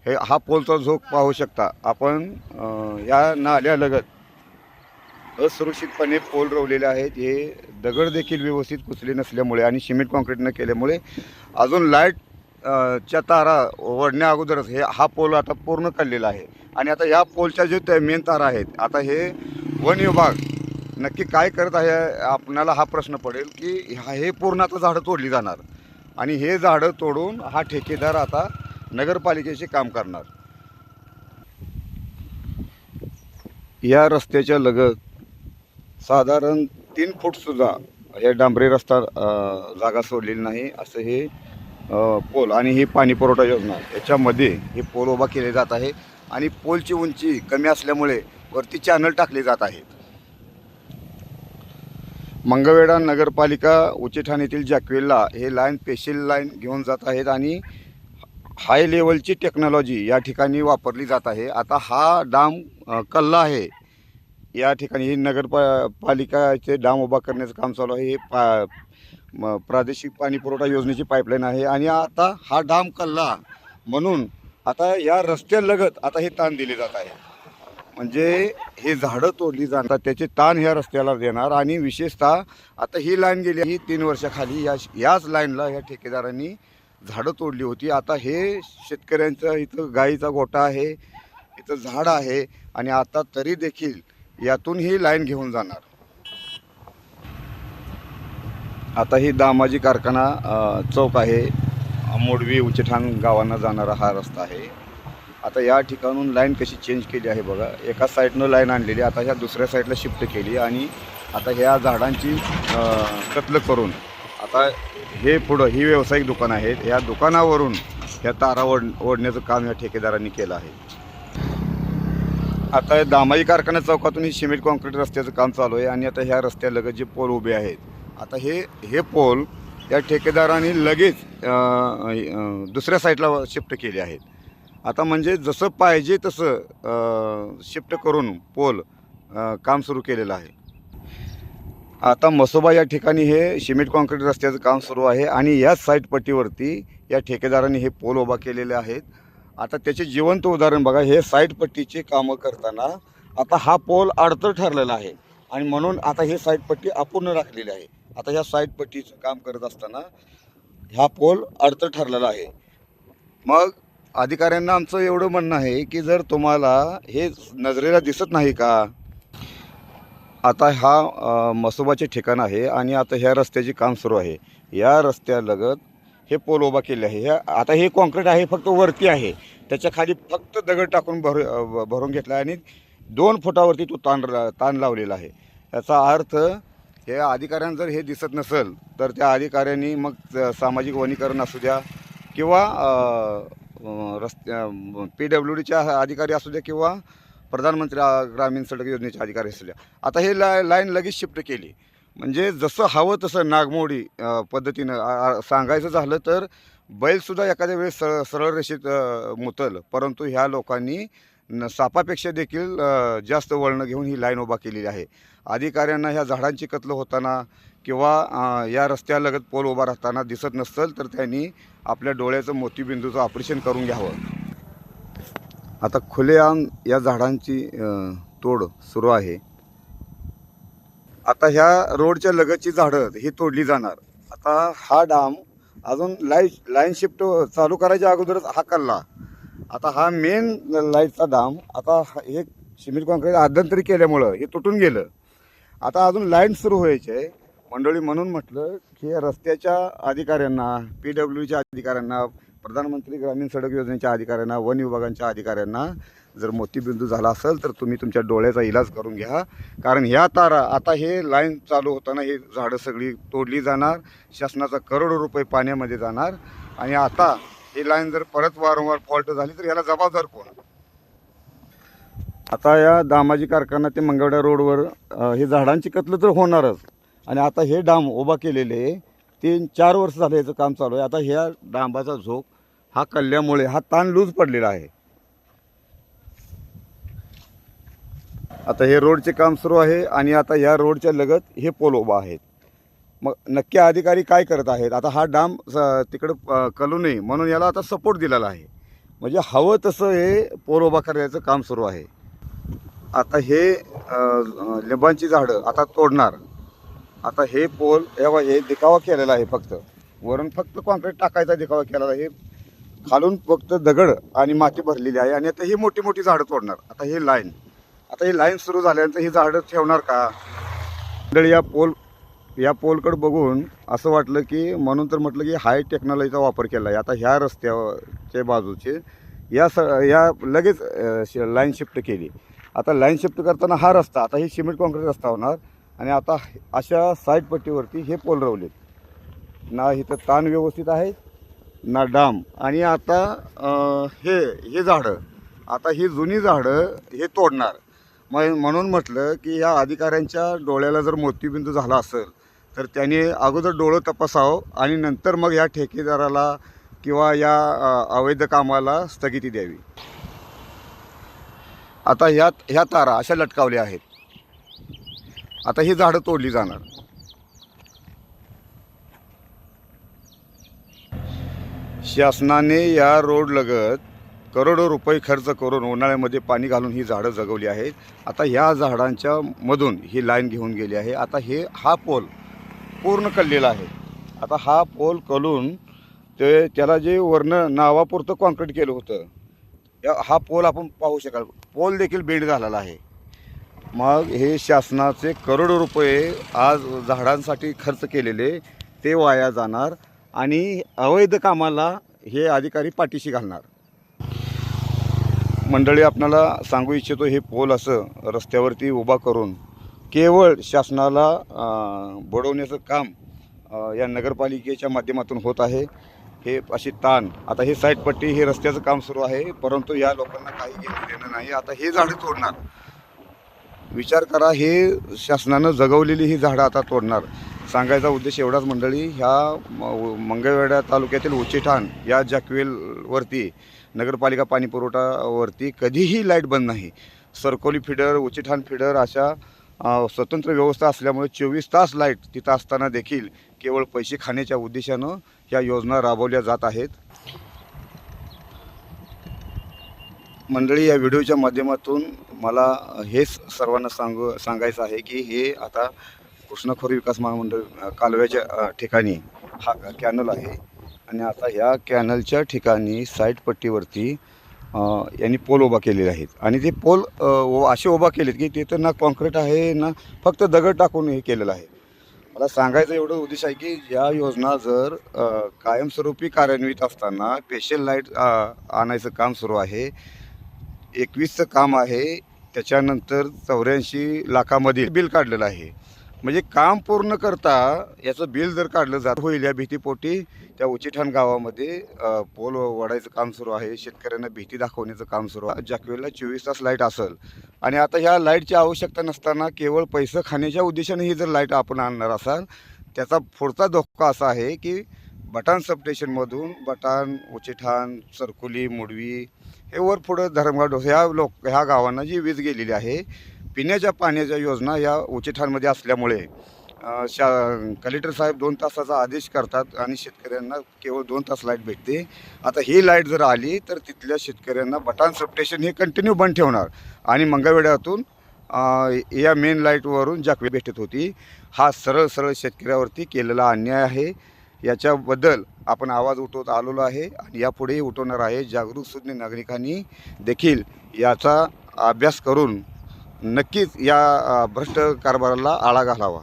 हे हा पोलचा झोक पाहू शकता आपण. या नाल्यालगत असुरक्षितपणे पोल रोवलेले आहेत. हे दगड देखील व्यवस्थित कुचले नसल्यामुळे आणि सिमेंट कॉन्क्रीट न केल्यामुळे अजून लाईट च्या तारा ओढण्या अगोदरच हा पोल आता पूर्ण काढलेला आहे. आणि आता या पोलच्या जे मेन तारा आहेत, आता हे वन विभाग नक्की काय करत आहे आपणाला हा प्रश्न पडेल की हे पूर्ण आता झाडं तोडली जाणार आणि हे झाडं तोडून हा ठेकेदार आता नगरपालिकेचे काम करणार. या रस्त्याच्या लगत साधारण 3 फूट सुद्धा हे डांबरी रस्ता जागा सोडलेली नाही. असं हे पोल आणि ही पाणी पुरवठा योजना याच्यामध्ये हे पोल उभा केले जात आहे. आणि पोलची उंची कमी असल्यामुळे वरती चॅनल टाकले जात आहेत. मंगळवेढा नगरपालिका उच्चठाण येथील जॅकवेलला हे लाईन स्पेशल लाईन घेऊन जात आहेत आणि हाय लेवलची टेक्नॉलॉजी या ठिकाणी वापरली जात आहे. आता हा डाम कल्ला आहे. या ठिकाणी ही नगरपालिकाचे डाम उभा करण्याचं काम चालू आहे. हे प्रादेशिक पाणी पुरवठा योजनेची पाईपलाईन आहे आणि आता हा डाम कल्ला म्हणून आता या रस्त्यालगत आता हे ताण दिले जात आहे. म्हणजे हे झाडं तोडली जातात त्याचे ताण ह्या रस्त्याला देणार. आणि विशेषतः आता ही लाईन गेली ही 3 वर्षाखाली याच लाईनला ह्या ठेकेदारांनी झाडं तोडली होती. आता हे शेतकऱ्यांचं इथं गाईचा गोठा आहे, इथं झाड आहे आणि आता तरी देखील यातून ही लाईन घेऊन जाणार. आता ही दामाजी कारखाना चौक आहे. मोडवी उच्चठाण गावांना जाणारा हा रस्ता आहे. आता या ठिकाणून लाईन कशी चेंज केली आहे बघा. एका साईडनं लाईन आणलेली आता ह्या दुसऱ्या साईडला शिफ्ट केली आणि आता ह्या झाडांची कत्ल करून आता हे पुढं ही व्यावसायिक दुकान आहेत. या दुकानावरून ह्या तारा ओढण्याचं काम या ठेकेदारांनी केलं आहे. आता दामाजी कारखाना चौकातून ही सिमेंट कॉन्क्रीट रस्त्याचं काम चालू आहे आणि आता ह्या रस्त्यालगत जे पोल उभे आहेत आता हे पोल या ठेकेदारांनी लगेच दुसऱ्या साईडला शिफ्ट केले आहेत. आता म्हणजे जसं पाहिजे तसं शिफ्ट करून पोल काम सुरू केलेलं आहे. आता मसोबा या ठिकाणी हे सिमेंट कॉन्क्रीट रस्त्याचं काम सुरू आहे आणि याच साईड पट्टीवरती या ठेकेदारांनी हे पोल उभा केलेले आहेत. आता त्याचे जिवंत उदाहरण बघा. हे साईड पट्टीचे कामं करताना आता हा पोल अडतर ठरलेला आहे आणि म्हणून आता हे साईड पट्टी अपूर्ण राखलेली आहे. आता ह्या साईड पट्टीचं काम करत असताना हा पोल अडतर ठरलेला आहे. मग अधिकाऱ्यांना आमचं एवढं म्हणणं आहे की जर तुम्हाला हे नजरेला दिसत नाही का. आता हा मसोबाचे ठिकाण आहे आणि आता ह्या रस्त्याचे काम सुरू आहे. या रस्त्यालगत हे पोल उभा केले आहे. आता हे कॉन्क्रीट आहे फक्त वरती आहे, त्याच्या खाली फक्त दगड टाकून भरून घेतला आहे आणि 2 फुटावरती तो ताण लावलेला आहे. याचा अर्थ हे अधिकाऱ्यांना जर हे दिसत नसेल तर त्या अधिकाऱ्यांनी मग सामाजिक वनीकरण असू द्या किंवा PWDच्या अधिकारी असू द्या किंवा प्रधानमंत्री ग्रामीण सडक योजनेचे अधिकारी असू द्या, आता हे लाईन लगेच शिफ्ट केली. म्हणजे जसं हवं तसं नागमोडी पद्धतीनं सांगायचं झालं तर बैलसुद्धा एखाद्या वेळेस सरळ रेषेत मुतल, परंतु ह्या लोकांनी सापापेक्षा देखील जास्त वळणं घेऊन ही लाईन उभा केलेली आहे. अधिकाऱ्यांना ह्या झाडांची कत्ल होताना किंवा या रस्त्यालगत पोल उभा राहताना दिसत नसेल तर त्यांनी आपल्या डोळ्याचं मोतीबिंदूचं ऑपरेशन करून घ्यावं. आता खुलेआम या झाडांची तोड सुरू आहे. आता ह्या रोडच्या लगतची झाडं ही तोडली जाणार. आता हा डाम अजून लाईन शिफ्ट चालू करायच्या अगोदरच हा कल्ला. आता हा मेन लाईटचा डाम आता हे सिमेंट कॉन्क्रीट आदंतरी केल्यामुळं हे तुटून गेलं. आता अजून लाईन सुरू व्हायची आहे मंडळी. म्हणून म्हटलं की रस्त्याच्या अधिकाऱ्यांना, PWDच्या अधिकाऱ्यांना, प्रधानमंत्री ग्रामीण सडक योजनेच्या अधिकाऱ्यांना, वन विभागांच्या अधिकाऱ्यांना जर मोतीबिंदू झाला असेल तर तुम्ही तुमच्या डोळ्याचा इलाज करून घ्या. कारण ह्या तारा आता हे लाईन चालू होताना हे झाडं सगळी तोडली जाणार. शासनाचा करोडो रुपये पाण्यामध्ये जाणार आणि आता ही लाईन जर परत वारंवार फॉल्ट झाली तर याला जबाबदार कोण. आता या दामाजी कारखाना ते मंगळवेढा रोडवर हे झाडांची कत्ल तर होणारच आणि आता हे डाम उभा केलेले 3-4 वर्ष झाले याचं काम चालू आहे. आता ह्या डांबाचा झोक हा कल्ल्यामुळे हा ताण लूज पडलेला आहे. आता हे रोडचे काम सुरू आहे आणि आता या रोडच्या लगत हे पोल उभा आहेत. मग नक्की अधिकारी काय करत आहेत. आता हा डाम तिकडं कलू नये म्हणून याला आता सपोर्ट दिलेला आहे. म्हणजे हवं तसं हे पोल उभा करायचं काम सुरू आहे. आता हे लिंबांची झाडं आता तोडणार. आता हे पोल हे दिखावा केलेला आहे, फक्त वरून फक्त कॉन्क्रीट टाकायचा दिखावा केलेला आहे. खालून फक्त दगड आणि माती भरलेली आहे. आणि आता ही मोठी मोठी झाडं तोडणार. आता ही लाईन सुरू झाल्यानंतर ही झाडं ठेवणार का? मंडळी, या पोलकडे बघून असं वाटलं की म्हणून तर म्हटलं की हाय टेक्नॉलॉजीचा वापर केला आहे. आता ह्या रस्त्याच्या बाजूचे या लगेच लाईन शिफ्ट केली. आता लाईन शिफ्ट करताना हा रस्ता आता ही सिमेंट कॉन्क्रीट रस्ता होणार. आणि आता अशा साईड पट्टीवरती हे पोल रवलेत. ना इथं ताण व्यवस्थित आहे ना डाम. आणि आता हे झाडं, आता ही जुनी झाडं हे तोडणार. म्हणून म्हटलं की या अधिकाऱ्यांच्या डोळ्याला जर मोतीबिंदू झाला असेल तर त्यांनी अगोदर डोळं तपासावं आणि नंतर मग या ठेकेदाराला किंवा या अवैध कामाला स्थगिती द्यावी. आता ह्या तारा अशा लटकावल्या आहेत. आता ही झाडं तोडली जाणार. शासनाने या रोडलगत करोडो रुपये खर्च करून उन्हाळ्यामध्ये पाणी घालून ही झाडं जगवली आहेत. आता ह्या झाडांच्या मधून ही लाईन घेऊन गेली आहे. आता हा पोल पूर्ण कललेला आहे. आता हा पोल कलून त्याला जे वरनं नावापुरतं कॉन्क्रीट केलं होतं, हा पोल आपण पाहू शकाल, पोल देखील बेंड झालेला आहे. मग हे शासनाचे करोडो रुपये आज झाडांसाठी खर्च केलेले ते वाया जाणार आणि अवैध कामाला हे अधिकारी पाठीशी घालणार. मंडळी, आपणाला सांगू इच्छितो, हे पोल असं रस्त्यावरती उभा करून केवळ शासनाला बुडवण्याचं काम या नगरपालिकेच्या माध्यमातून होत आहे. हे अशी ताण, आता हे साईड पट्टी, हे रस्त्याचं काम सुरू आहे, परंतु या लोकांना काही घेणं देणं नाही. आता हे झाडं तोडणार. विचार करा, हे शासनानं जगवलेली ही झाडं आता तोडणार. सांगायचा उद्देश एवढाच मंडळी, ह्या मंगळवेढा तालुक्यातील उचिठाण या जॅकवेलवरती नगरपालिका पाणी पुरवठावरती कधीही लाईट बंद नाही. सरकोली फिडर, उचिठाण फिडर अशा स्वतंत्र व्यवस्था असल्यामुळे 24 तास लाईट तिथं असताना देखील केवळ पैसे खाण्याच्या उद्देशानं ह्या योजना राबवल्या जात आहेत. मंडळी, या व्हिडिओच्या माध्यमातून मला हेच सर्वांना सांगायचं आहे की हे आता कृष्णाखोरी विकास महामंडळ कालव्याच्या ठिकाणी हा कॅनल आहे. आणि आता ह्या कॅनलच्या ठिकाणी साईड पट्टीवरती यांनी पोल उभा केलेले आहेत. आणि ते पोल असे उभा केलेत की तिथं ना कॉन्क्रीट आहे ना फक्त दगड टाकून हे केलेलं आहे. मला सांगायचं एवढं उद्देश आहे की या योजना जर कायमस्वरूपी कार्यान्वित असताना स्पेशल लाईट आणायचं काम सुरू आहे. 21चं काम आहे. त्याच्यानंतर 84 लाखामध्ये बिल काढलेलं आहे. म्हणजे काम पूर्ण करता याचं बिल जर काढलं जात होईल या भीतीपोटी त्या उचिठाण गावामध्ये पोल वडायचं काम सुरू आहे. शेतकऱ्यांना भीती दाखवण्याचं काम सुरू आहे. जॅकवेलला 24 तास लाईट असेल आणि आता ह्या लाईटची आवश्यकता नसताना केवळ पैसे खाण्याच्या उद्देशाने ही जर लाईट आपण आणणार असाल, त्याचा पुढचा धोका असा आहे की बटाण सबस्टेशनमधून बटाण, उचिठाण, सरकुली, मुडवी हे वर पुढं धरमगाव ह्या गावांना जी वीज गेलेली आहे, पिण्याच्या पाण्याच्या योजना या उचिठाणमध्ये असल्यामुळे कलेक्टर साहेब 2 तासाचा आदेश करतात आणि शेतकऱ्यांना केवळ 2 तास लाईट भेटते. आता ही लाईट जर आली तर तिथल्या शेतकऱ्यांना बटाण सबस्टेशन हे कंटिन्यू बंद ठेवणार आणि मंगळवेढ्यातून या मेन लाईटवरून जॅकवेल भेटत होती. हा सरळ शेतकऱ्यावरती केलेला अन्याय आहे. याच्याबद्दल आपण आवाज उठवत आलेलो आहे आणि यापुढेही उठवणार आहे. जागरूक सुज्ञ नागरिकांनी देखील याचा अभ्यास करून नक्कीच या भ्रष्ट कारभाराला आळा घालावा.